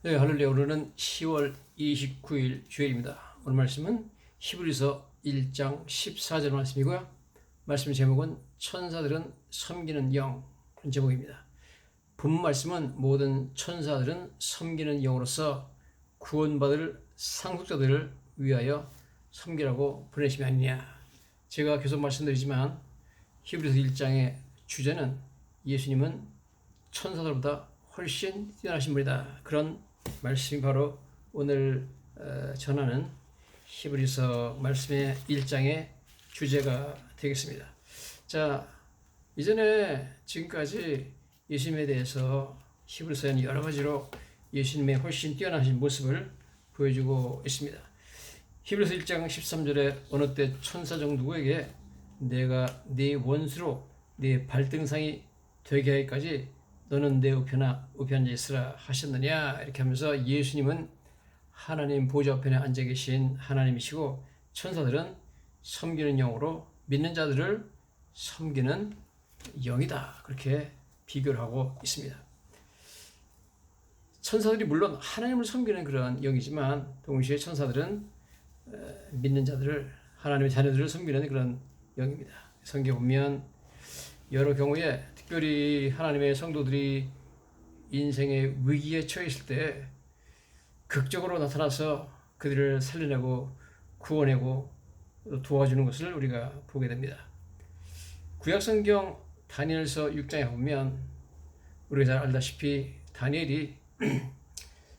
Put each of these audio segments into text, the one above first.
네, 할렐루야. 오늘은 10월 29일 주일입니다. 오늘 말씀은 히브리서 1장 14절 말씀이고요. 말씀 제목은 천사들은 섬기는 영 제목입니다. 본 말씀은 모든 천사들은 섬기는 영으로서 구원받을 상속자들을 위하여 섬기라고 보내심이 아니냐. 제가 계속 말씀드리지만 히브리서 1장의 주제는 예수님은 천사들보다 훨씬 뛰어나신 분이다. 그런 말씀이 바로 오늘 전하는 히브리서 말씀의 1장의 주제가 되겠습니다. 자, 이전에 지금까지 예수님에 대해서 히브리서에는 여러 가지로 예수님의 훨씬 뛰어나신 모습을 보여주고 있습니다. 히브리서 1장 13절에 어느 때 천사 중 누구에게 내가 네 원수로 네 발등상이 되게 하기까지 너는 내 우편에 있으라 하셨느냐, 이렇게 하면서 예수님은 하나님 보좌 우편에 앉아 계신 하나님이시고 천사들은 섬기는 영으로 믿는 자들을 섬기는 영이다, 그렇게 비교를 하고 있습니다. 천사들이 물론 하나님을 섬기는 그런 영이지만 동시에 천사들은 믿는 자들을, 하나님의 자녀들을 섬기는 그런 영입니다. 성경에 보면 여러 경우에 특별히 하나님의 성도들이 인생의 위기에 처했을 때 극적으로 나타나서 그들을 살려내고 구원하고 도와주는 것을 우리가 보게 됩니다. 구약성경 다니엘서 6장에 보면 우리가 잘 알다시피 다니엘이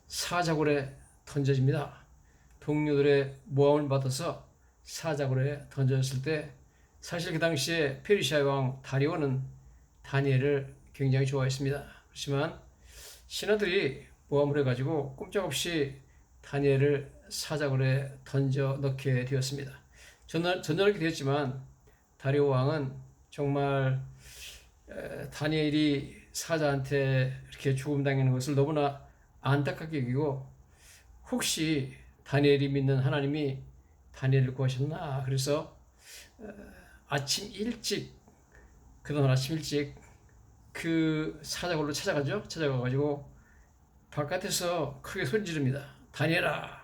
사자굴에 던져집니다. 동료들의 모함을 받아서 사자굴에 던져졌을 때 사실 그 당시에 페르시아 왕 다리오는 다니엘을 굉장히 좋아했습니다. 그렇지만 신하들이 모함을 해가지고 꼼짝없이 다니엘을 사자굴에 던져 넣게 되었습니다. 전전하게 되었지만 다리오 왕은 정말 다니엘이 사자한테 이렇게 죽음 당하는 것을 너무나 안타깝게 여기고 혹시 다니엘이 믿는 하나님이 다니엘을 구하셨나, 그래서 아침 일찍 그 사자굴로 찾아가가지고 바깥에서 크게 소리 지릅니다. 다니엘아,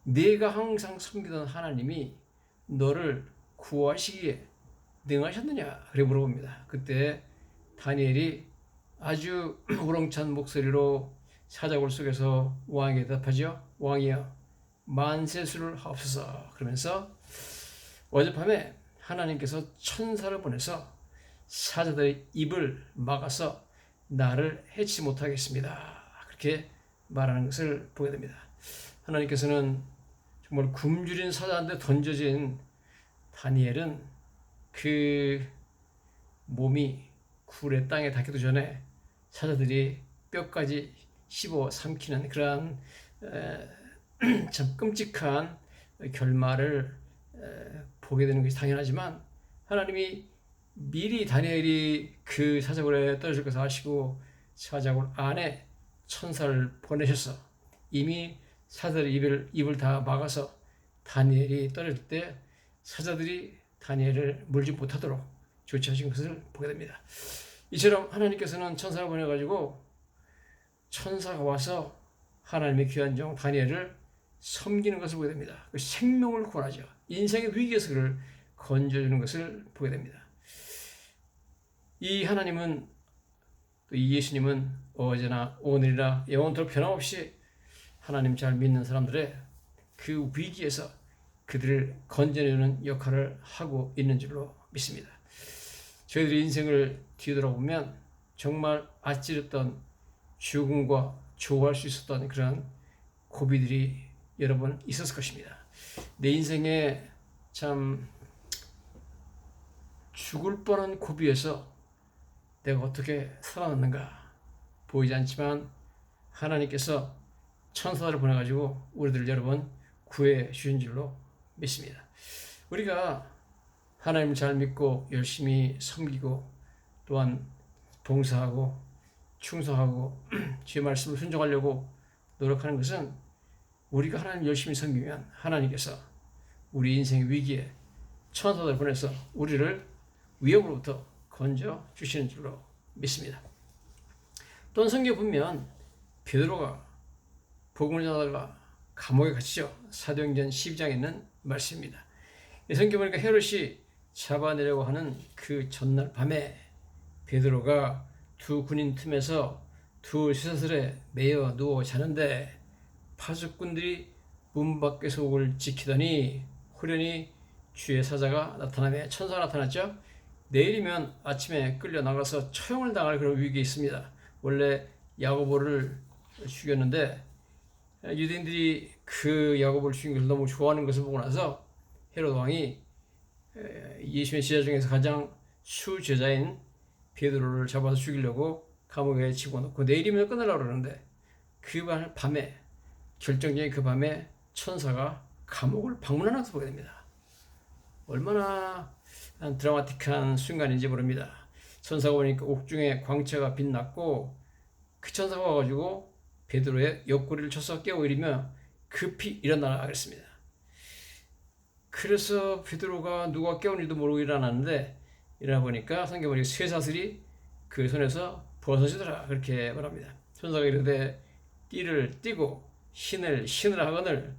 네가 항상 섬기던 하나님이 너를 구하시기에 능하셨느냐? 그래 물어봅니다. 그때 다니엘이 아주 우렁찬 목소리로 사자굴 속에서 왕에게 대답하죠. 왕이여, 만세수를 하옵소서. 그러면서 어젯밤에 하나님께서 천사를 보내서 사자들의 입을 막아서 나를 해치 못하겠습니다, 그렇게 말하는 것을 보게 됩니다. 하나님께서는 정말 굶주린 사자한테 던져진 다니엘은 그 몸이 굴의 땅에 닿기도 전에 사자들이 뼈까지 씹어 삼키는 그러한 참 끔찍한 결말을 보게 되는 것이 당연하지만 하나님이 미리 다니엘이 그 사자굴에 떨어질 것을 아시고 사자굴 안에 천사를 보내셔서 이미 사자들의 입을 다 막아서 다니엘이 떨어질 때 사자들이 다니엘을 물지 못하도록 조치하신 것을 보게 됩니다. 이처럼 하나님께서는 천사를 보내가지고 천사가 와서 하나님의 귀한 종 다니엘을 섬기는 것을 보게 됩니다. 그 생명을 구원하죠. 인생의 위기에서 그를 건져주는 것을 보게 됩니다. 이 하나님은, 또 이 예수님은 어제나 오늘이나 영원토록 변함없이 하나님 잘 믿는 사람들의 그 위기에서 그들을 건져내는 역할을 하고 있는 줄로 믿습니다. 저희들이 인생을 뒤돌아보면 정말 아찔했던 죽음과 조화할 수 있었던 그런 고비들이 여러 번 있었을 것입니다. 내 인생에 참 죽을 뻔한 고비에서 내가 어떻게 살아났는가 보이지 않지만 하나님께서 천사를 보내가지고 우리들을 여러 번 구해 주신 줄로 믿습니다. 우리가 하나님을 잘 믿고 열심히 섬기고 또한 봉사하고 충성하고 주의 말씀을 순종하려고 노력하는 것은 우리가 하나님 열심히 섬기면 하나님께서 우리 인생의 위기에 천사들을 보내서 우리를 위험으로부터 건져 주시는 줄로 믿습니다. 또한 성경에 보면 베드로가 복음을 전하다가 감옥에 갇히죠. 사도행전 12장에 있는 말씀입니다. 성경 보니까 헤롯이 잡아내려고 하는 그 전날 밤에 베드로가 두 군인 틈에서 두 쇠사슬에 매여 누워 자는데 파수꾼들이 문 밖에서 옥을 지키더니 호련히 주의 사자가 나타나며 천사가 나타났죠. 내일이면 아침에 끌려 나가서 처형을 당할 그런 위기에 있습니다. 원래 야고보를 죽였는데 유대인들이 그 야고보를 죽인 것을 너무 좋아하는 것을 보고 나서 헤롯 왕이 예수의 제자 중에서 가장 수제자인 베드로를 잡아서 죽이려고 감옥에 집어넣고 내일이면 끝내려고 그러는데 그 밤에 결정적인 그 밤에 천사가 감옥을 방문하는 것을 보게 됩니다. 얼마나 드라마틱한 순간인지 모릅니다. 천사가 오니까 옥중에 광채가 빛났고 그 천사가 와가지고 베드로의 옆구리를 쳐서 깨워이리며 급히 일어나라 그랬습니다. 그래서 베드로가 누가 깨운 일도 모르고 일어났는데 일어나 보니까 성경 보니까 쇠사슬이 그 손에서 벗어지더라 그렇게 말합니다. 천사가 이르되 띠를 띠고 신을 신으라 하거늘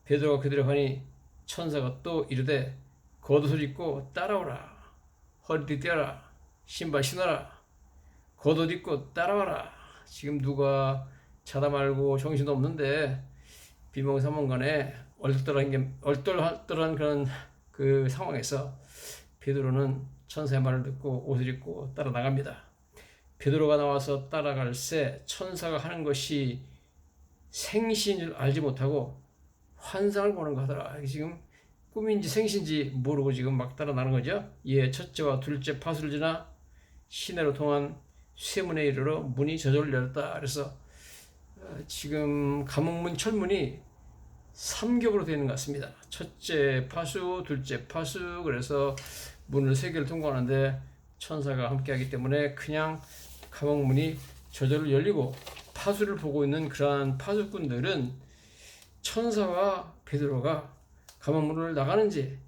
베드로가 그대로 하니 천사가 또 이르되 겉옷을 입고 따라오라. 허리띠 떼어라. 신발 신어라. 겉옷 입고 따라와라. 지금 누가 자다 말고 정신도 없는데 비몽사몽간에 얼떨떨한 그런 그 상황에서 베드로는 천사의 말을 듣고 옷을 입고 따라 나갑니다. 베드로가 나와서 따라갈새 천사가 하는 것이 생시인 줄 알지 못하고 환상을 보는 거 하더라. 지금 꿈인지 생신지 모르고 지금 막 따라 나는 거죠. 예, 첫째와 둘째 파수를 지나 시내로 통한 쇠문에 이르러 문이 저절로 열렸다. 그래서 지금 감옥문 철문이 3겹으로 되어 있는 것 같습니다. 첫째 파수, 둘째 파수, 그래서 문을 3개를 통과하는데 천사가 함께하기 때문에 그냥 감옥문이 저절로 열리고 파수를 보고 있는 그러한 파수꾼들은 천사와 베드로가 감옥문을 나가는지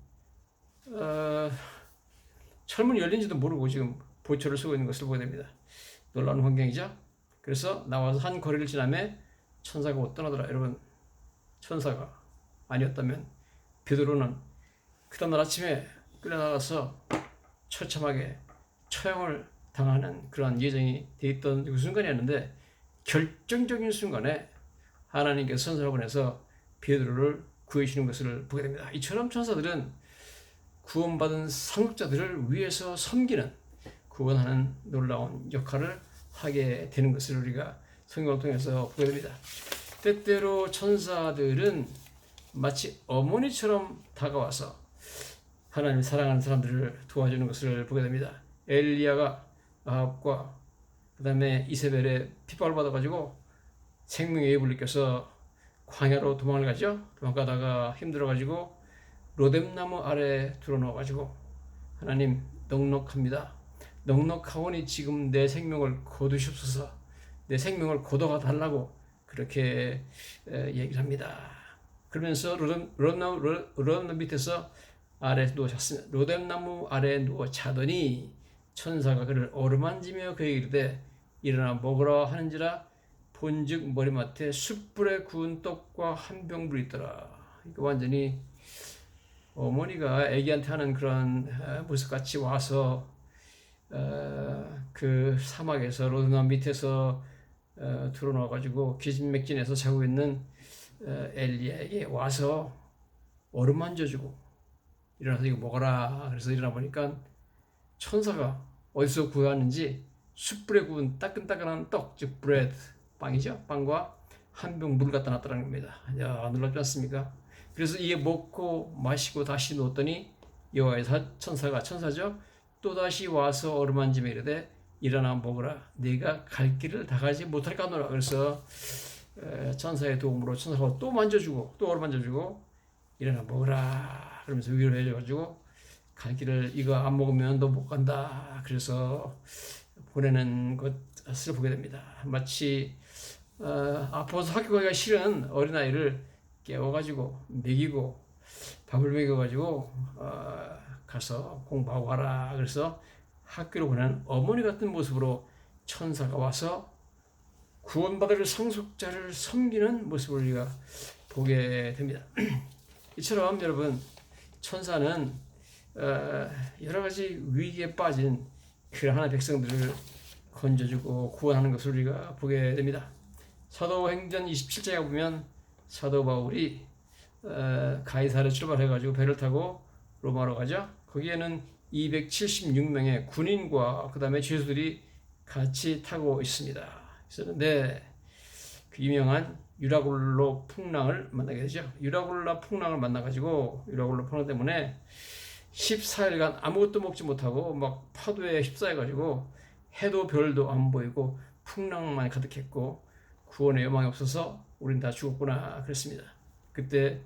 철문이 열린지도 모르고 지금 보초를 쓰고 있는 것을 보게 됩니다. 놀라운 환경이죠. 그래서 나와서 한 거리를 지나매 천사가 못 떠나더라. 여러분, 천사가 아니었다면 베드로는 그 다음날 아침에 끌려나가서 처참하게 처형을 당하는 그런 예정이 돼 있던 그 순간이었는데 결정적인 순간에 하나님께서 천사를 보내서 베드로를 구해주시는 것을 보게 됩니다. 이처럼 천사들은 구원받은 상속자들을 위해서 섬기는 구원하는 놀라운 역할을 하게 되는 것을 우리가 성경을 통해서 보게 됩니다. 때때로 천사들은 마치 어머니처럼 다가와서 하나님이 사랑하는 사람들을 도와주는 것을 보게 됩니다. 엘리야가 아합과 그 다음에 이세벨의 핍박을 받아가지고 생명의 예불을 느껴서 광야로 도망을 가죠. 도망가다가 힘들어가지고 로뎀나무 아래에 들어놓아가지고 하나님 넉넉합니다. 넉넉하오니 지금 내 생명을 거두시옵소서. 내 생명을 거둬가 달라고 그렇게 얘기를 합니다. 그러면서 로뎀나무 밑에서 아래에 누워 잤습니다. 로뎀나무 아래에 누워 자더니 천사가 그를 어루만지며 그에게 이르되 일어나 먹으라 하는지라 본즉 머리맡에 숯불에 구운 떡과 한 병불이 있더라. 이거 완전히 어머니가 아기한테 하는 그런 모습같이 와서 그 사막에서 로뎀나무 밑에서 들어놓아가지고 기진맥진해서 자고 있는 엘리야에게 와서 어루만져주고 일어나서 이거 먹어라. 그래서 일어나 보니까 천사가 어디서 구해왔는지 숯불에 구운 따끈따끈한 떡, 즉 브레드, 빵이죠. 빵과 한 병 물 갖다 놨다는 겁니다. 야, 놀랍지 않습니까? 그래서 이게 먹고 마시고 다시 누웠더니 여호와의 천사죠. 또다시 와서 어루만지며 이르되 일어나 먹으라. 네가 갈 길을 다 가지 못할까 하노라. 그래서 천사의 도움으로 천사가 또 만져주고 또 어루만져주고 일어나 먹으라. 그러면서 위로를 해줘가지고 갈 길을 이거 안 먹으면 너 못 간다. 그래서 보내는 것을 보게 됩니다. 마치 아파서 학교 가기가 싫은 어린아이를 깨워가지고 먹이고 밥을 먹여가지고 가서 공부하고 와라. 그래서 학교로 보내는 어머니 같은 모습으로 천사가 와서 구원받을 상속자를 섬기는 모습을 우리가 보게 됩니다. 이처럼 여러분 천사는 여러 가지 위기에 빠진 그 하나의 백성들을 건져주고 구원하는 것을 우리가 보게 됩니다. 사도행전 27장에 보면 사도 바울이 가이사르 출발해가지고 배를 타고 로마로 가죠. 거기에는 276명의 군인과 그 다음에 죄수들이 같이 타고 있었는데 그 유명한 유라굴로 풍랑을 만나게 되죠. 유라굴로 풍랑을 만나가지고 유라굴로 풍랑 때문에 14일간 아무것도 먹지 못하고 막 파도에 휩싸여가지고 해도 별도 안 보이고 풍랑만 가득했고 구원의 여망이 없어서 우린 다 죽었구나 그랬습니다. 그때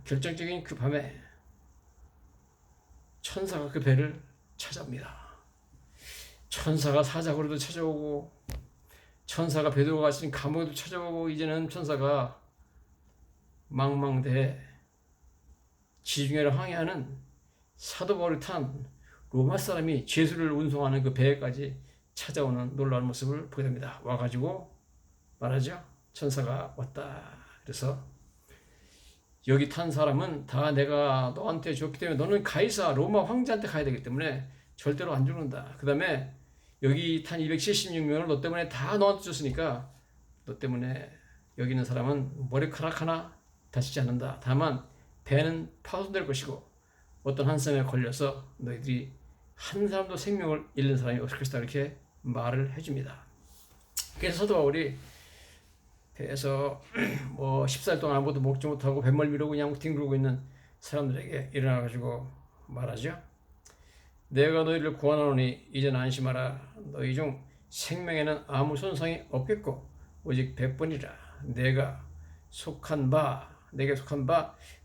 결정적인 그 밤에 천사가 그 배를 찾아옵니다. 천사가 사자고로도 찾아오고 천사가 베드로가 갇힌 감옥에도 찾아오고 이제는 천사가 망망대해 지중해를 항해하는 사도 바울이 탄 로마 사람이 죄수를 운송하는 그 배까지 찾아오는 놀라운 모습을 보게 됩니다. 와가지고 말하죠. 천사가 왔다. 그래서 여기 탄 사람은 다 내가 너한테 줬기 때문에 너는 가이사 로마 황제한테 가야 되기 때문에 절대로 안 죽는다. 그 다음에 여기 탄 276명을 너 때문에 다 너한테 줬으니까 너 때문에 여기 있는 사람은 머리카락 하나 다치지 않는다. 다만 배는 파손될 것이고 어떤 한 사람에 걸려서 너희들이 한 사람도 생명을 잃는 사람이 없을 것이다. 이렇게 말을 해줍니다. 그래서 사도 바울이 배에서 뭐 14일 동안 아무것도 먹지 못하고 뱃멀미로 그냥 뒹굴고 있는 사람들에게 일어나가지고 말하죠. 내가 너희를 구원하노니 이제는 안심하라. 너희 중 생명에는 아무 손상이 없겠고 오직 100번이라 내게 속한 바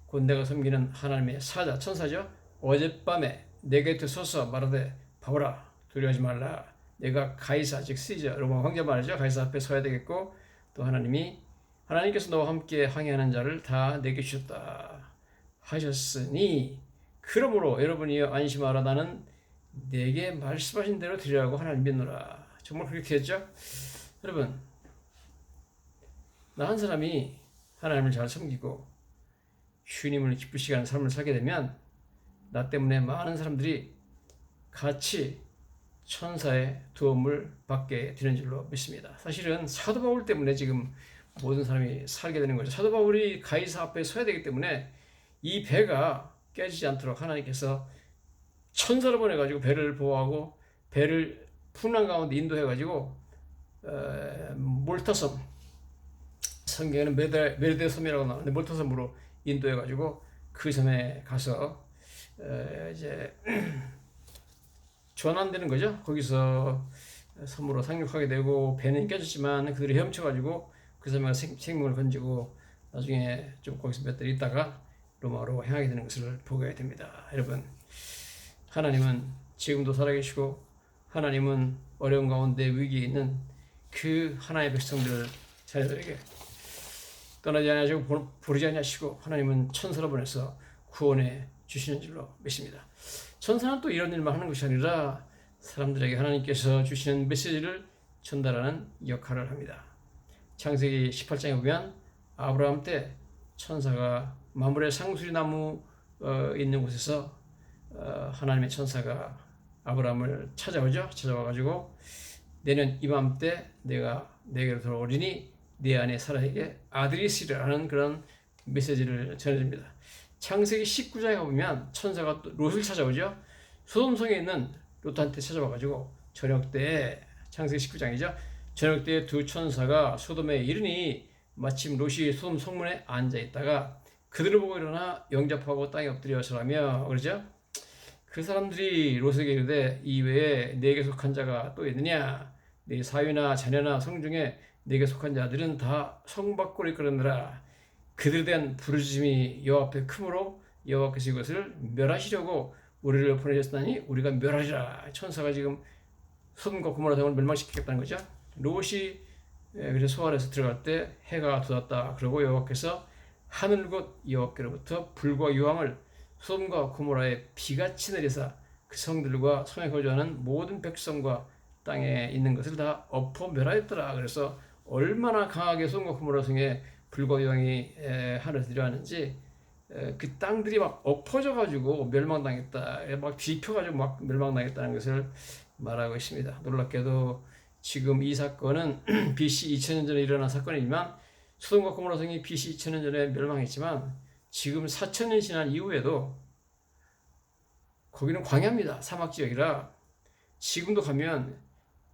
곧 내가 섬기는 하나님의 사자 천사죠. 어젯밤에 내 곁에 서서 말하되 바울아 두려워하지 말라. 내가 가이사 즉 시저 로마 황제 말이죠. 가이사 앞에 서야 되겠고 또 하나님께서 너와 함께 항해하는 자를 다 내게 주셨다 하셨으니 그러므로 여러분이여 안심하라. 나는 내게 말씀하신 대로 드리라고 하나님 믿노라. 정말 그렇게 했죠. 여러분 나 한 사람이 하나님을 잘 섬기고 주님을 기쁘시게 하는 삶을 살게 되면 나 때문에 많은 사람들이 같이 천사의 도움을 받게 되는 줄로 믿습니다. 사실은 사도 바울 때문에 지금 모든 사람이 살게 되는 거죠. 사도 바울이 가이사 앞에 서야 되기 때문에 이 배가 깨지지 않도록 하나님께서 천사를 보내가지고 배를 보호하고 배를 풍랑 가운데 인도해가지고 몰타섬, 성경에는 메르데 섬이라고 나오는데 몰타섬으로 인도해가지고 그 섬에 가서 이제 전환되는 거죠. 거기서 섬으로 상륙하게 되고 배는 깨졌지만 그들이 헤엄쳐가지고 그 섬에 생명을 건지고 나중에 좀 거기서 몇 달 있다가 로마로 향하게 되는 것을 보게 됩니다. 여러분 하나님은 지금도 살아계시고 하나님은 어려운 가운데 위기에 있는 그 하나의 백성들 자녀들에게 떠나지 아니하시고 버리지 아니하시고 하나님은 천사를 보내서 구원해 주시는 줄로 믿습니다. 천사는 또 이런 일만 하는 것이 아니라 사람들에게 하나님께서 주시는 메시지를 전달하는 역할을 합니다. 창세기 18장에 보면 아브라함 때 천사가 마므레 상수리 나무 있는 곳에서 하나님의 천사가 아브라함을 찾아와가지고 내년 이맘때 내가 내게로 돌아오리니 네 안에 사라에게 아들이 있으리라는 그런 메시지를 전해줍니다. 창세기 19장에 보면 천사가 또 롯을 찾아오죠. 소돔성에 있는 롯한테 찾아와가지고 저녁 때 창세기 19장이죠. 저녁 때 두 천사가 소돔에 이르니 마침 롯이 소돔 성문에 앉아 있다가 그들을 보고 일어나 영접하고 땅에 엎드려 절하며 그러죠. 그 사람들이 롯에게 이르되 이외에 내게 속한 자가 또 있느냐? 네 사위나 자녀나 성 중에 내게 속한 자들은 다 성밖으로 이끌었느라. 그들에 대한 부르짖음이 여호와 앞에 크므로 여호와께서 이것을 멸하시려고 우리를 보내셨다니 우리가 멸하리라. 천사가 지금 소돔과 고모라 등을 멸망시키겠다는 거죠. 롯이 그래서 소알에서 들어갈 때 해가 돋았다. 그리고 여호와께서 하늘 곧 여호와께로부터 불과 유황을 소돔과 고모라에 비같이 내리사 그 성들과 성에 거주하는 모든 백성과 땅에 있는 것을 다 엎어 멸하였더라. 그래서 얼마나 강하게 소돔과 고모라 성에 불과 요한이 하늘에서 내려왔는지 그 땅들이 막 엎어져 가지고 멸망당했다. 막 뒤집혀 가지고 막 멸망당했다는 것을 말하고 있습니다. 놀랍게도 지금 이 사건은 BC 2000년 전에 일어난 사건이지만 소돔과 고모라 성이 BC 2000년 전에 멸망했지만 지금 4000년 지난 이후에도 거기는 광야입니다. 사막 지역이라 지금도 가면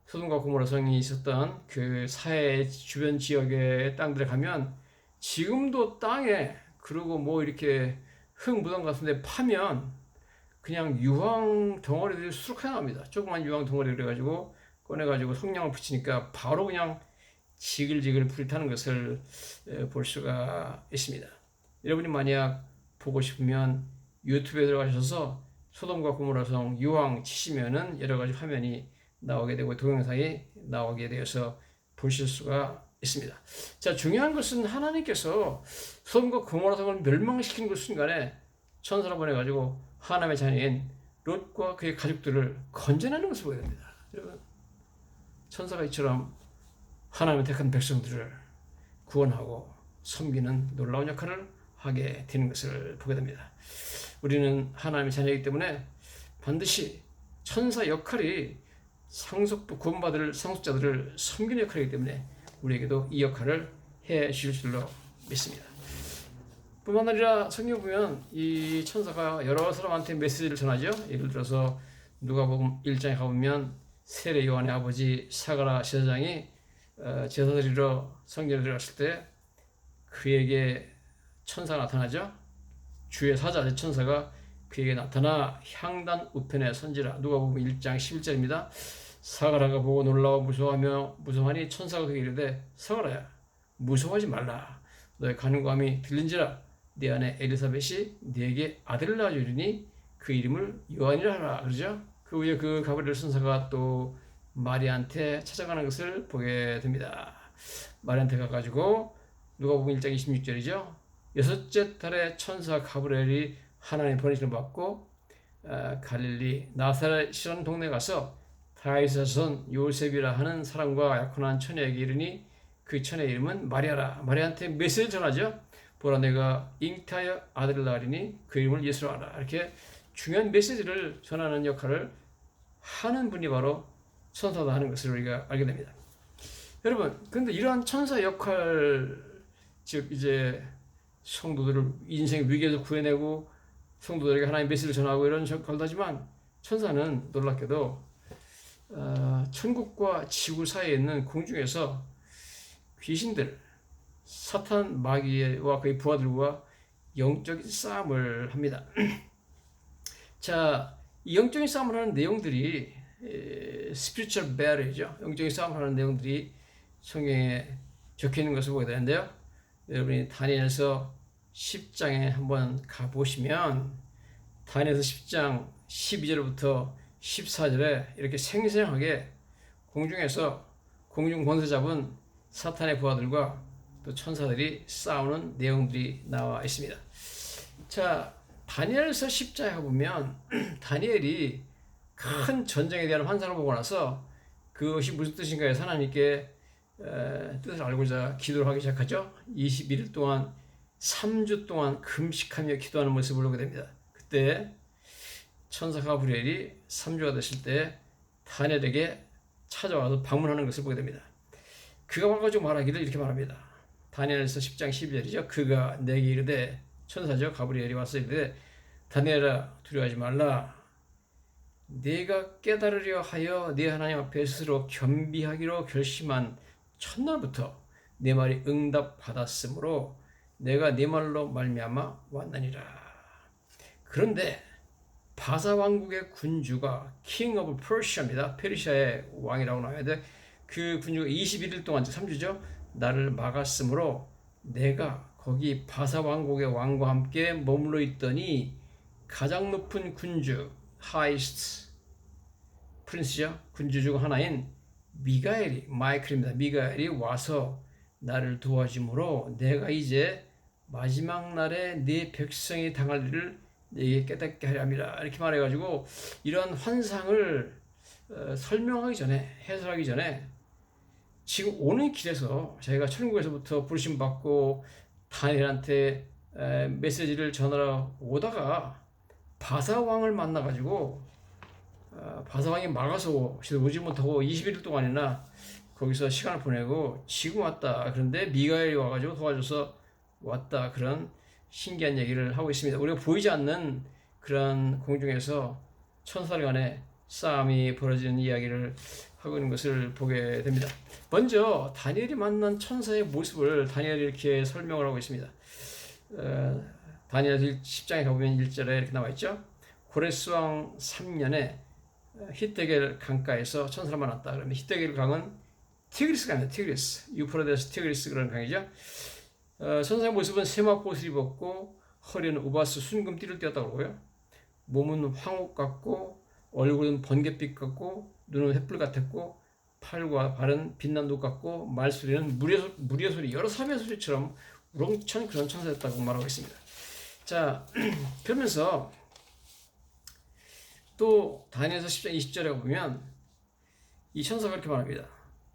소돔과 고모라 성이 있었던 그 사해 주변 지역의 땅들에 가면 지금도 땅에 그리고 뭐 이렇게 흙 무덤 같은 데 파면 그냥 유황 덩어리들이 수룩하게 나옵니다. 조그만 유황 덩어리 그래가지고 꺼내가지고 성냥을 붙이니까 바로 그냥 지글지글 불이 타는 것을 볼 수가 있습니다. 여러분이 만약 보고 싶으면 유튜브에 들어가셔서 소돔과 고모라 성 유황 치시면은 여러 가지 화면이 나오게 되고 동영상이 나오게 되어서 보실 수가 있습니다. 자, 중요한 것은 하나님께서 소돔과 고모라 성을 멸망시키는 그 순간에 천사를 보내가지고 하나님의 자녀인 롯과 그의 가족들을 건져내는 것을 보게 됩니다. 여러분, 천사가 이처럼 하나님의 택한 백성들을 구원하고 섬기는 놀라운 역할을 하게 되는 것을 보게 됩니다. 우리는 하나님의 자녀이기 때문에 반드시 천사 역할이 상속부 구원받을 상속자들을 섬기는 역할이기 때문에 우리에게도 이 역할을 해 주실 줄로 믿습니다. 뿐만 아니라 성경 보면 이 천사가 여러 사람한테 메시지를 전하죠. 예를 들어서 누가복음 1장에 가보면 세례 요한의 아버지 사가랴 제사장이 제사 드리러 성전에 들어갔을 때 그에게 천사가 나타나죠. 주의 사자 천사가 그에게 나타나 향단 우편에 선지라. 누가복음 1장 11절입니다. 사가랴가 보고 놀라워 무서워하니 천사가 그에게 이르되 사가랴야 무서워하지 말라. 너의 간구함이 들린지라. 네 아내 엘리사벳이 네게 아들을 낳아주리니 그 이름을 요한이라 하라. 그러죠. 그 후에 그 가브리엘 천사가 또 마리아한테 찾아가는 것을 보게 됩니다. 마리아한테 가가지고 누가복음 1장 26절이죠. 여섯째 달에 천사 가브리엘이 하나님의 번호를 받고 갈릴리 나사렛이라는 동네에 가서 다윗의 자손 요셉이라 하는 사람과 약혼한 처녀에게 이르니 그 처녀의 이름은 마리아라. 마리아한테 메시지를 전하죠. 보라 내가 잉태하여 아들을 낳으리니 그 이름을 예수로 하라. 이렇게 중요한 메시지를 전하는 역할을 하는 분이 바로 천사다 하는 것을 우리가 알게 됩니다. 여러분, 그런데 이러한 천사 역할, 즉 이제 성도들을 인생 위기에서 구해내고 성도들에게 하나님의 메시지를 전하고 이런 역할도 하지만 천사는 놀랍게도 천국과 지구 사이에 있는 공중에서 귀신들, 사탄 마귀와 그의 부하들과 영적인 싸움을 합니다. 자, 이 영적인 싸움을 하는 내용들이 spiritual battle이죠. 영적인 싸움을 하는 내용들이 성경에 적혀 있는 것을 보게 되는데요. 여러분이 다니엘서 10장에 한번 가보시면 다니엘서 10장 12절부터 14절에 이렇게 생생하게 공중에서 공중 권세 잡은 사탄의 부하들과 또 천사들이 싸우는 내용들이 나와 있습니다. 자, 다니엘서 10장에 보면 다니엘이 큰 전쟁에 대한 환상을 보고 나서 그것이 무슨 뜻인가 해서 하나님께 뜻을 알고자 기도를 하기 시작하죠. 21일 동안 3주 동안 금식하며 기도하는 모습을 보게 됩니다. 그때 천사 가브리엘이 3주가 됐을 때 다니엘에게 찾아와서 방문하는 것을 보게 됩니다. 그가 와가지고 말하기를 이렇게 말합니다. 다니엘서 10장 12절이죠. 그가 내게 이르되 천사죠. 가브리엘이 와서 이르되 다니엘아 두려워하지 말라. 네가 깨달으려 하여 네 하나님 앞에 스스로 겸비하기로 결심한 첫날부터 내 말이 응답받았으므로 내가 네 말로 말미암아 왔느니라. 그런데 바사 왕국의 군주가 King of Persia입니다. 페르시아의 왕이라고 나와야 돼. 그 군주가 21일 동안 3주죠. 나를 막았으므로 내가 거기 바사 왕국의 왕과 함께 머물러 있더니 가장 높은 군주 하이스트 프린스죠. 군주 중 하나인 마이클입니다. 미가엘이 와서 나를 도와주므로 내가 이제 마지막 날에 네 백성이 당할 일을 네게 깨닫게 하려 함이라. 이렇게 말해가지고 이런 환상을 설명하기 전에, 해설하기 전에 지금 오는 길에서 자기가 천국에서부터 부르심 받고 다니엘한테 메시지를 전하러 오다가 바사 왕을 만나가지고 바사 왕이 막아서 오지 못하고 21일 동안이나 거기서 시간을 보내고 지금 왔다. 그런데 미가엘이 와가지고 도와줘서 왔다. 그런 신기한 얘기를 하고 있습니다. 우리가 보이지 않는 그런 공중에서 천사들 간의 싸움이 벌어지는 이야기를 하고 있는 것을 보게 됩니다. 먼저 다니엘이 만난 천사의 모습을 다니엘이 이렇게 설명을 하고 있습니다. 다니엘 10장에 가보면 1절에 이렇게 나와 있죠. 고레스 왕 3년에 히데겔 강가에서 천사를 만났다. 그러면 히데겔 강은 티그리스 강입니다. 티그리스, 유프라데스 티그리스 그런 강이죠. 천사의 모습은 세마포옷을 입었고 허리는 우바스 순금 띠를 띄었다고 그러고요. 몸은 황옥 같고 얼굴은 번갯빛 같고 눈은 횃불 같았고 팔과 발은 빛난 독 같고 말소리는 무리의 소리 여러 사람의 소리처럼 우렁찬 그런 천사였다고 말하고 있습니다. 자, 그러면서 또 다니엘서 10장 20절에 보면 이 천사가 이렇게 말합니다.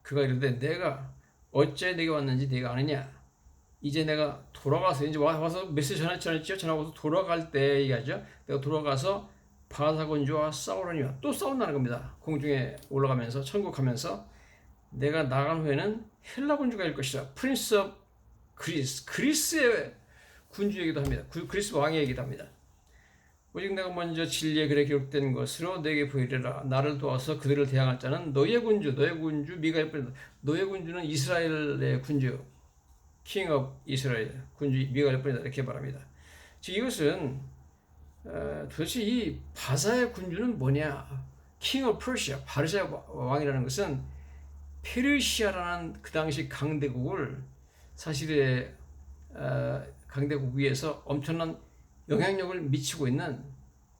그가 이르되 내가 어째 내게 왔는지 내가 아느냐. 이제 내가 돌아가서 이제 와서 메시지 전했죠. 전하고서 돌아갈 때 얘기하죠. 내가 돌아가서 바사군주와 싸우려니와 또 싸운다는 겁니다. 공중에 올라가면서 천국 가면서 내가 나간 후에는 헬라 군주가 일 것이라. 프린스 오브 그리스, 그리스의 군주이기도 합니다. 그리스 왕이기도 합니다. 오직 내가 먼저 진리의 글에 기록된 것으로 내게 보이리라. 나를 도와서 그들을 대항할 자는 너의 군주 미가엘 뿐이다. 너의 군주는 이스라엘의 군주, 킹 오브 이스라엘 군주 미가엘 뿐이다. 이렇게 말합니다. 즉 이것은 도대체 이 바사의 군주는 뭐냐? 킹 오브 퍼시아, 바르샤 왕이라는 것은 페르시아라는 그 당시 강대국을 사실의 강대국 위에서 엄청난 영향력을 미치고 있는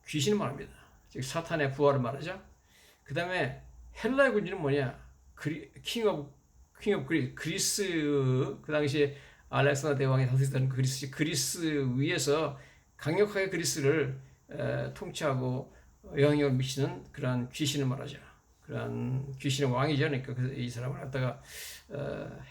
귀신을 말합니다. 즉 사탄의 부하를 말하죠. 그 다음에 헬라의 군주는 뭐냐? 킹 오브 그리스, 그 당시에 알렉산더 대왕이 다스리던 그리스 위에서 강력하게 그리스를 통치하고 영향력을 미치는 그러한 귀신을 말하죠. 그러한 귀신의 왕이죠. 그러니까 이 사람을 갖다가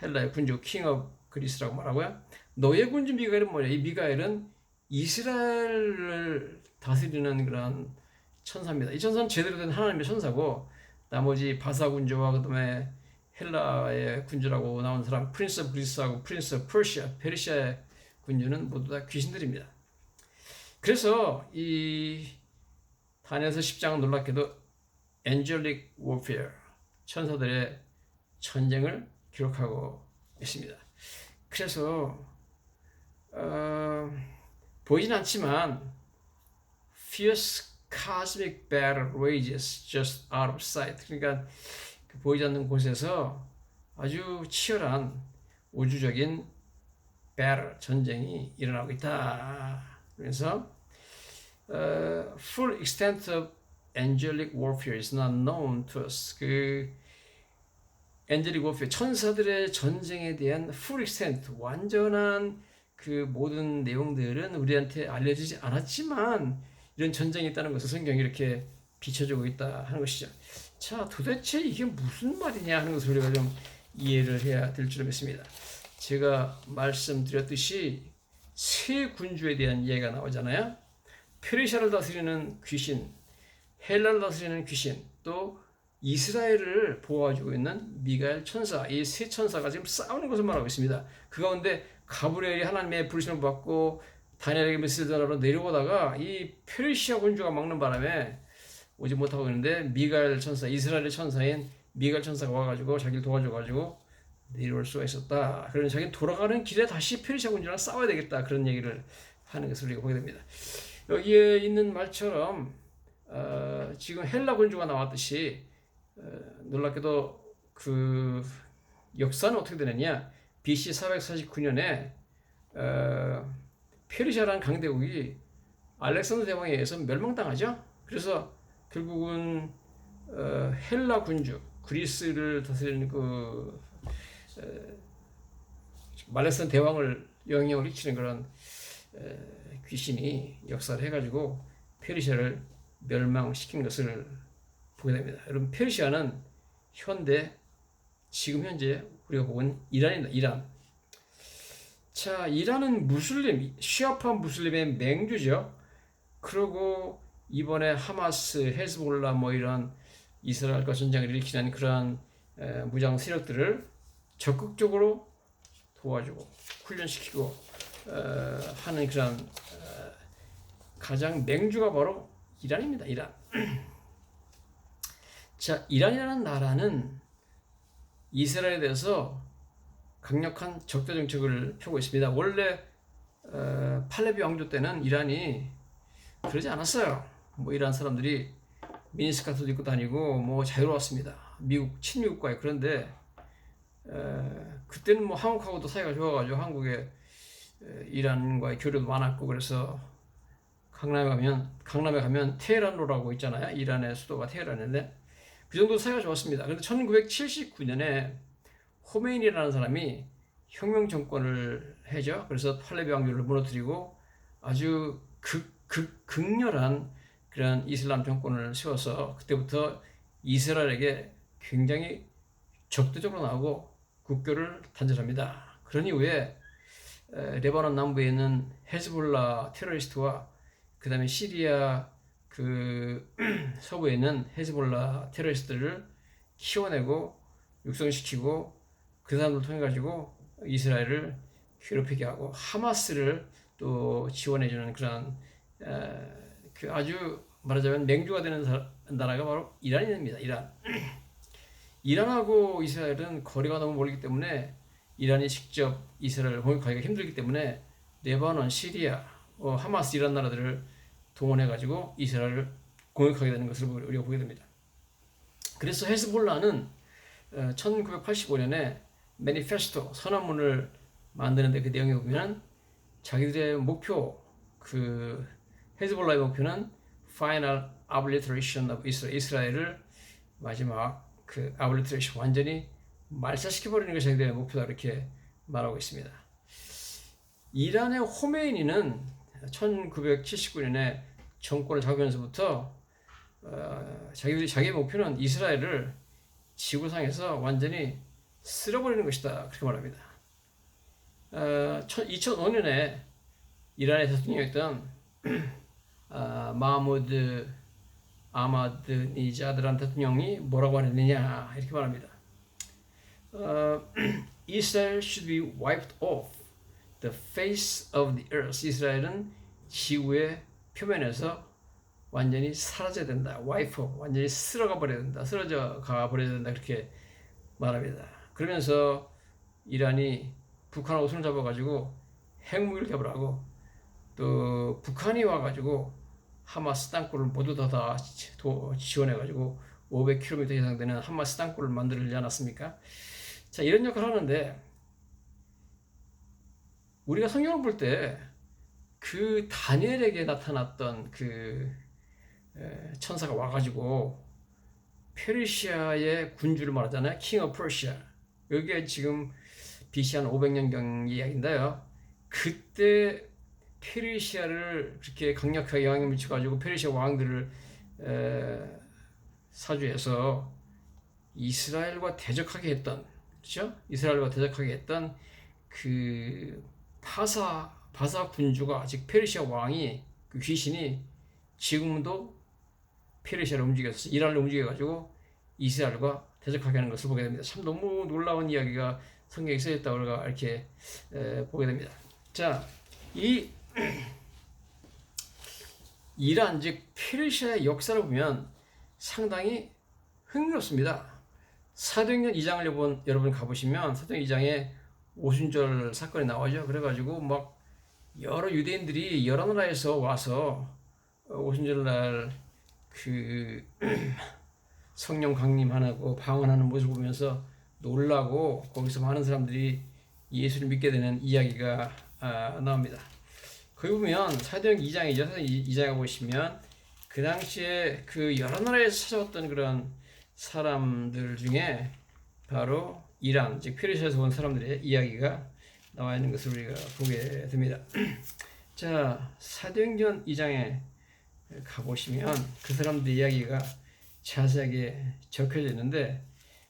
헬라의 군주 킹 오브 그리스라고 말하고요. 너의 군주 미가엘은 뭐냐? 이 미가엘은 이스라엘을 다스리는 그런 천사입니다. 이 천사는 제대로 된 하나님의 천사고 나머지 바사 군주와 그다음에 헬라의 군주라고 나온 사람 프린스 오브 그리스하고 프린스 오브 퍼시아, 페르시아의 군주는 모두 다 귀신들입니다. 그래서 이 다니엘서 10장은 놀랍게도 angelic warfare, 천사들의 전쟁을 기록하고 있습니다. 그래서 보이진 않지만 fierce cosmic battle rages just out of sight. 그러니까 그 보이지 않는 곳에서 아주 치열한 우주적인 battle, 전쟁이 일어나고 있다. 그래서 full extent of angelic warfare is not known to us. 그 angelic warfare, 천사들의 전쟁에 대한 full extent, 완전한 그 모든 내용들은 우리한테 알려지지 않았지만 이런 전쟁이 있다는 것을 성경이 이렇게 비춰주고 있다 하는 것이죠. 자, 도대체 이게 무슨 말이냐 하는 것을 우리가 좀 이해를 해야 될 줄 믿습니다. 제가 말씀드렸듯이 세 군주에 대한 이야기가 나오잖아요. 페르시아를 다스리는 귀신, 헬라를 다스리는 귀신, 또 이스라엘을 보호해주고 있는 미가엘 천사, 이 세 천사가 지금 싸우는 것을 말하고 있습니다. 그 가운데 가브리엘이 하나님의 부르심을 받고 다니엘에게 메시지를 전하러 내려오다가 이 페르시아 군주가 막는 바람에 오지 못하고 있는데 미가엘 천사, 이스라엘의 천사인 미가엘 천사가 와가지고 자기를 도와줘가지고 내려올 수가 있었다. 그러면 자기는 돌아가는 길에 다시 페르시아 군주랑 싸워야 되겠다. 그런 얘기를 하는 것을 우리가 보게 됩니다. 여기에 있는 말처럼 지금 헬라 군주가 나왔듯이 놀랍게도 그 역사는 어떻게 되느냐? BC 449년에 페르시아라는 강대국이 알렉산더 대왕에 의해서 멸망당하죠. 그래서 결국은 헬라 군주, 그리스를 다스리는 그 알렉산더 대왕을 영향을 미치는 그런 귀신이 역사를 해가지고 페르시아를 멸망시킨 것을 보게 됩니다. 여러분 페르시아는 지금 현재 우리가 보는 이란입니다. 이란. 자, 이란은 시아파 무슬림의 맹주죠. 그리고 이번에 하마스, 헤즈볼라 뭐 이런 이스라엘과 전쟁을 일으키는 그러한 무장 세력들을 적극적으로 도와주고 훈련시키고 하는 그런 가장 맹주가 바로 이란입니다. 이란. 자, 이란이라는 나라는 이스라엘에 대해서 강력한 적대 정책을 펴고 있습니다. 원래 팔레비 왕조 때는 이란이 그러지 않았어요. 뭐 이란 사람들이 미니스커트도 입고 다니고 뭐 자유로웠습니다. 친미국가에. 그런데 그때는 뭐 한국하고도 사이가 좋아가지고 한국에 이란과의 교류도 많았고, 그래서 강남에 가면 테헤란로라고 있잖아요. 이란의 수도가 테헤란인데 그 정도 사이가 좋았습니다. 그런데 1979년에 호메인이라는 사람이 혁명 정권을 해죠. 그래서 팔레비 왕조를 무너뜨리고 아주 극렬한 그런 이슬람 정권을 세워서 그때부터 이스라엘에게 굉장히 적대적으로 나오고 국교를 단절합니다. 그런 이후에 레바논 남부에 있는 헤즈볼라 테러리스트와 그 다음에 시리아 서부에 있는 헤즈볼라 테러리스트를 키워내고 육성시키고 그 사람들 통해 가지고 이스라엘을 괴롭히게 하고 하마스를 또 지원해주는 그런 아주 말하자면 맹주가 되는 나라가 바로 이란입니다. 이란. 이란하고 이스라엘은 거리가 너무 멀기 때문에 이란이 직접 이스라엘을 공격하기가 힘들기 때문에 레바논, 시리아, 하마스 이란 나라들을 동원해 가지고 이스라엘을 공격하게 되는 것을 우리가 보게 됩니다. 그래서 헤즈볼라는 1985년에 매니페스토 선언문을 만드는데 그 내용에 보면 자기들의 목표, 헤즈볼라의 목표는 Final Obliteration of Israel, 이스라엘을 마지막 Obliteration, 완전히 말살시켜버리는 것이 자기들의 목표다, 이렇게 말하고 있습니다. 이란의 호메이니는 1979년에 정권을 잡으면서부터 자기의 목표는 이스라엘을 지구상에서 완전히 쓸어버리는 것이다, 그렇게 말합니다. 2005년에 이란의 대통령이었던 마하무드 아마드니자드란 대통령이 뭐라고 했느냐, 이렇게 말합니다. Israel should be wiped off the face of the earth. 이스라엘은 지구의 표면에서 완전히 사라져야 된다. wipe off, 완전히 쓰러져 버려야 된다, 그렇게 말합니다. 그러면서 이란이 북한하고 손을 잡아가지고 핵무기를 개발하고 또 북한이 와가지고 하마스 땅굴을 모두 다 지원해가지고 500km 이상 되는 하마스 땅굴을 만들지 않았습니까? 자, 이런 역할을 하는데 우리가 성경을 볼 때 그 다니엘에게 나타났던 천사가 와가지고 페르시아의 군주를 말하잖아요. King of Persia. 여기에 지금 BC 한 500년경 이야기인데요. 그때 페르시아를 그렇게 강력하게 영향을 미쳐가지고 페르시아 왕들을 사주해서 이스라엘과 대적하게 했던, 그렇죠? 이스라엘과 대적하게 했던 바사 군주가, 즉 페르시아 왕이, 귀신이 지금도 페르시아를 움직여서 이란을 움직여가지고 이스라엘과 대적하게 하는 것을 보게 됩니다. 참 너무 놀라운 이야기가 성경에 쓰여있다고 우리가 이렇게 보게 됩니다. 자, 이 이란, 즉 페르시아의 역사를 보면 상당히 흥미롭습니다. 사도행전 2장을 여러분 가보시면 사도행전 2장에 오순절 사건이 나오죠. 그래가지고 막 여러 유대인들이 여러 나라에서 와서 오순절날 성령 강림하고 방언하는 모습을 보면서 놀라고 거기서 많은 사람들이 예수를 믿게 되는 이야기가 나옵니다. 거기 보면 사도행전 2장이죠. 사도행전 2장에 보시면 그 당시에 여러 나라에서 찾아왔던 그런 사람들 중에 바로 이란, 즉 페르시아에서 온 사람들의 이야기가 나와 있는 것을 우리가 보게 됩니다. 자, 사도행전 2장에 가보시면 그 사람들의 이야기가 자세하게 적혀져 있는데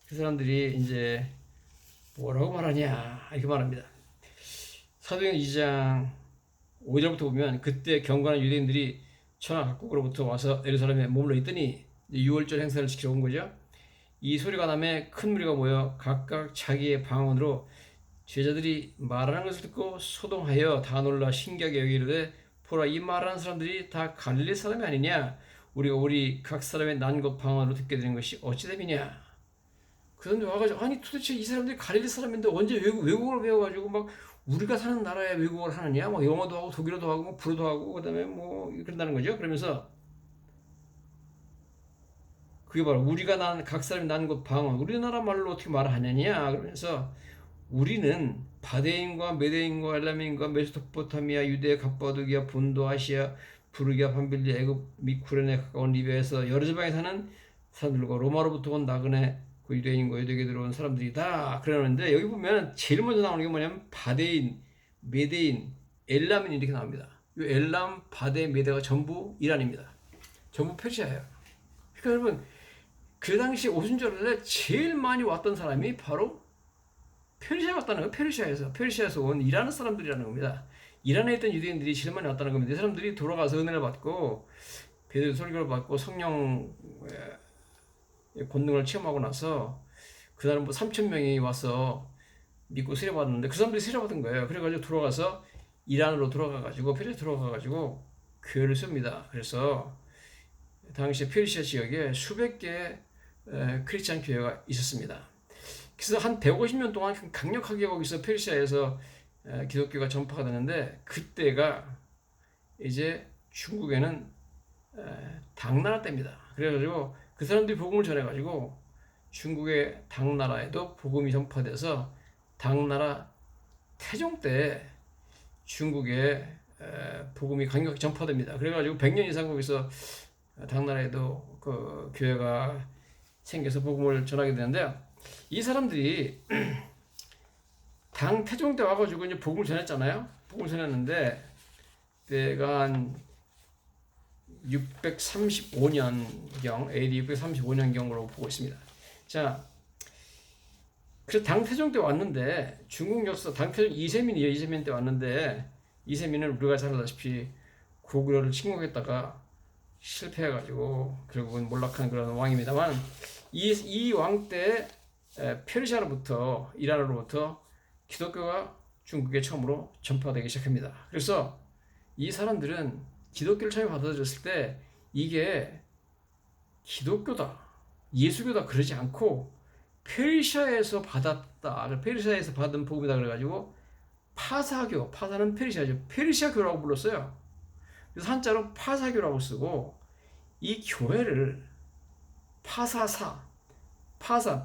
그 사람들이 이제 뭐라고 말하냐 이렇게 말합니다. 사도행 2장 5절부터 보면 그때 경건한 유대인들이 천하 각국으로부터 와서 예루살렘에 머물러 있더니 6월절 행사를 지키러 온 거죠. 이 소리가 나매 큰 무리가 모여 각각 자기의 방언으로 제자들이 말하는 것을 듣고 소동하여 다 놀라 신기하게 여기르되 보라 이 말하는 사람들이 다 갈릴리 사람이 아니냐 우리가 우리 각 사람의 난것 방언으로 듣게 되는 것이 어찌 됨이냐. 그 사람들이 와가지고 아니 도대체 이 사람들이 갈릴리 사람인데 언제 외국어를 배워가지고 막 우리가 사는 나라에 외국어를 하느냐 막 영어도 하고 독일어도 하고 뭐 불어도 하고 그다음에 뭐 그런다는 거죠. 그러면서 그게 바로 우리가 난 각 사람이 난 것 방언 우리나라 말로 어떻게 말하느냐 그러면서 우리는 바데인과 메데인과 엘라민과 메소포타미아 유대 갑바도기아 본도 아시아 부르기아 밤빌리 애굽 및 구레네 가까운 리비아에서 여러 지방에 사는 사람들과 로마로부터 온 나그네 그 유대인과 유대계 들어온 사람들이다 그러는데 여기 보면 제일 먼저 나오는 게 뭐냐면 바데인, 메데인, 엘라민 이렇게 나옵니다. 이 엘람, 바데, 메데가 전부 이란입니다. 전부 페르시아예요. 그러니까 여러분 그 당시 오순절날에 제일 많이 왔던 사람이 바로 페르시아 왔다는 거예요. 페르시아에서 온 이란 사람들이라는 겁니다. 이란에 있던 유대인들이 제일 많이 왔다는 겁니다. 이 사람들이 돌아가서 은혜를 받고 베드로 설교를 받고 성령 권능을 체험하고 나서 그날은 뭐 3,000명이 와서 믿고 세례받았는데 그 사람들이 세례받은 거예요. 그래가지고 돌아가서 이란으로 돌아가가지고 페르시아 들어가가지고 교회를 셉니다. 그래서 당시 페르시아 지역에 수백 개의 크리스찬 교회가 있었습니다. 그래서 한 150년 동안 강력하게 거기서 페르시아에서 기독교가 전파가 되는데 그때가 이제 중국에는 당나라 때입니다. 그래가지고 그 사람들이 복음을 전해가지고 중국의 당나라에도 복음이 전파돼서 당나라 태종 때 중국에 복음이 강력하게 전파됩니다. 그래가지고 100년 이상 거기서 당나라에도 그 교회가 생겨서 복음을 전하게 되는데요. 이 사람들이 당 태종 때 와가지고 이제 복음을 전했잖아요. 복음을 전했는데 그때가 한 635년경, AD 635년경으로 보고 있습니다. 자, 그래서 당 태종 때 왔는데 중국 역사 당 태종 이세민이에요. 이세민 때 왔는데 이세민은 우리가 잘 알다시피 고구려를 침공했다가 실패해가지고 결국은 몰락한 그런 왕입니다만 이 왕 때 페르시아로부터 이란으로부터 기독교가 중국에 처음으로 전파되기 시작합니다. 그래서 이 사람들은 기독교를 처음에 받아들였을 때 이게 기독교다, 예수교다 그러지 않고 페르시아에서 받았다, 페르시아에서 받은 복음이다 그래가지고 파사교, 파사는 페르시아죠. 페르시아교라고 불렀어요. 그래서 한자로 파사교라고 쓰고 이 교회를 파사사, 페르시아